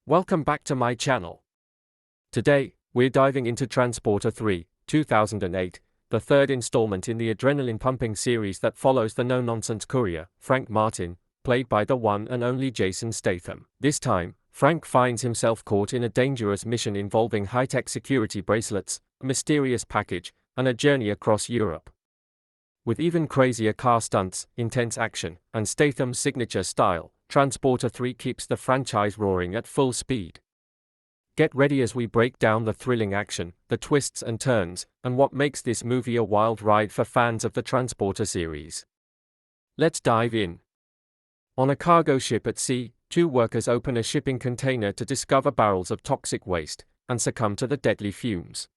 Welcome back to my channel. Today, we're diving into Transporter 3, 2008, the third installment in the adrenaline-pumping series that follows the no-nonsense courier, Frank Martin, played by the one and only Jason Statham. This time, Frank finds himself caught in a dangerous mission involving high-tech security bracelets, a mysterious package, and a journey across Europe. With even crazier car stunts, intense action, and Statham's signature style, Transporter 3 keeps the franchise roaring at full speed. Get ready as we break down the thrilling action, the twists and turns, and what makes this movie a wild ride for fans of the Transporter series. Let's dive in. On a cargo ship at sea, two workers open a shipping container to discover barrels of toxic waste, and succumb to the deadly fumes.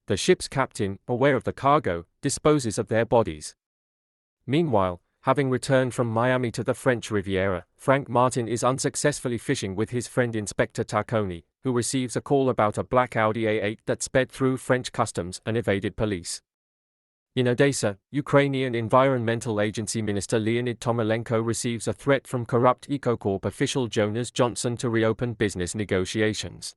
The ship's captain, aware of the cargo, disposes of their bodies. Meanwhile, having returned from Miami to the French Riviera, Frank Martin is unsuccessfully fishing with his friend Inspector Tacconi, who receives a call about a black Audi A8 that sped through French customs and evaded police. In Odessa, Ukrainian Environmental Agency Minister Leonid Tomalenko receives a threat from corrupt EcoCorp official Jonas Johnson to reopen business negotiations.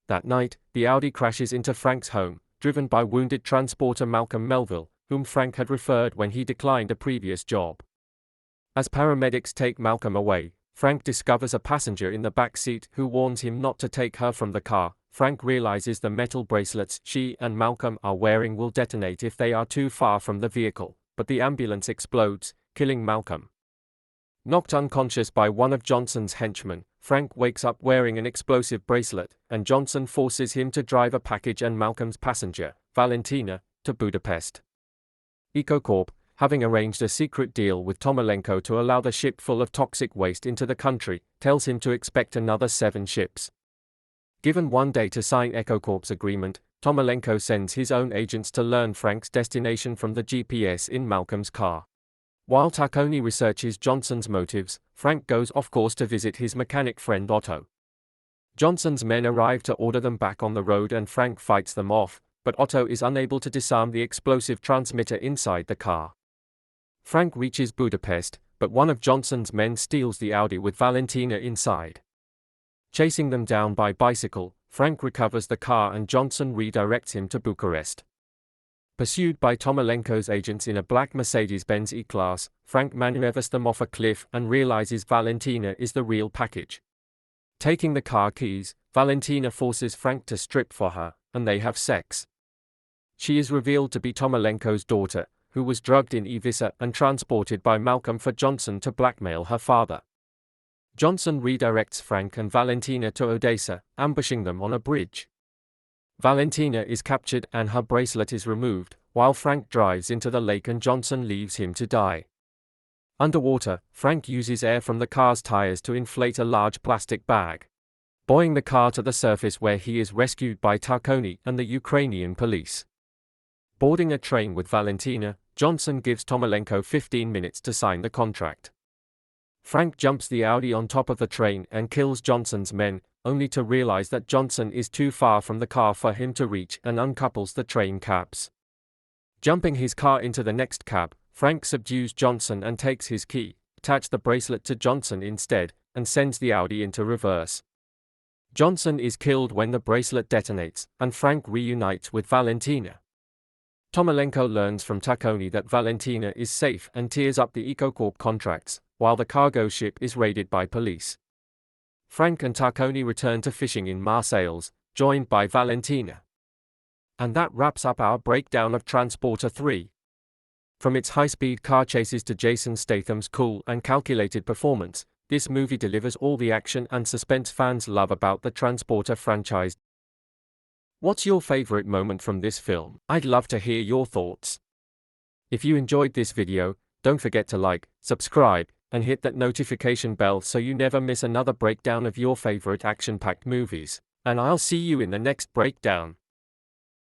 That night, the Audi crashes into Frank's home, driven by wounded transporter Malcolm Melville, whom Frank had referred when he declined a previous job. As paramedics take Malcolm away, Frank discovers a passenger in the back seat who warns him not to take her from the car. Frank realizes the metal bracelets she and Malcolm are wearing will detonate if they are too far from the vehicle, but the ambulance explodes, killing Malcolm. Knocked unconscious by one of Johnson's henchmen, Frank wakes up wearing an explosive bracelet, and Johnson forces him to drive a package and Malcolm's passenger, Valentina, to Budapest. EcoCorp, having arranged a secret deal with Tomalenko to allow the ship full of toxic waste into the country, tells him to expect another 7 ships. Given 1 day to sign EcoCorp's agreement, Tomalenko sends his own agents to learn Frank's destination from the GPS in Malcolm's car. While Tacconi researches Johnson's motives, Frank goes off course to visit his mechanic friend Otto. Johnson's men arrive to order them back on the road and Frank fights them off, but Otto is unable to disarm the explosive transmitter inside the car. Frank reaches Budapest, but one of Johnson's men steals the Audi with Valentina inside. Chasing them down by bicycle, Frank recovers the car and Johnson redirects him to Bucharest. Pursued by Tomalenko's agents in a black Mercedes-Benz E-Class, Frank maneuvers them off a cliff and realizes Valentina is the real package. Taking the car keys, Valentina forces Frank to strip for her, and they have sex. She is revealed to be Tomalenko's daughter, who was drugged in Ibiza and transported by Malcolm for Johnson to blackmail her father. Johnson redirects Frank and Valentina to Odessa, ambushing them on a bridge. Valentina is captured and her bracelet is removed, while Frank drives into the lake and Johnson leaves him to die. Underwater, Frank uses air from the car's tires to inflate a large plastic bag, buoying the car to the surface where he is rescued by Tacconi and the Ukrainian police. Boarding a train with Valentina, Johnson gives Tomalenko 15 minutes to sign the contract. Frank jumps the Audi on top of the train and kills Johnson's men, only to realize that Johnson is too far from the car for him to reach and uncouples the train cabs. Jumping his car into the next cab, Frank subdues Johnson and takes his key, attach the bracelet to Johnson instead, and sends the Audi into reverse. Johnson is killed when the bracelet detonates, and Frank reunites with Valentina. Tomalenko learns from Tacconi that Valentina is safe and tears up the EcoCorp contracts, while the cargo ship is raided by police. Frank and Tacconi return to fishing in Marseilles, joined by Valentina. And that wraps up our breakdown of Transporter 3. From its high-speed car chases to Jason Statham's cool and calculated performance, this movie delivers all the action and suspense fans love about the Transporter franchise. What's your favorite moment from this film? I'd love to hear your thoughts. If you enjoyed this video, don't forget to like, subscribe, and hit that notification bell so you never miss another breakdown of your favorite action-packed movies. And I'll see you in the next breakdown.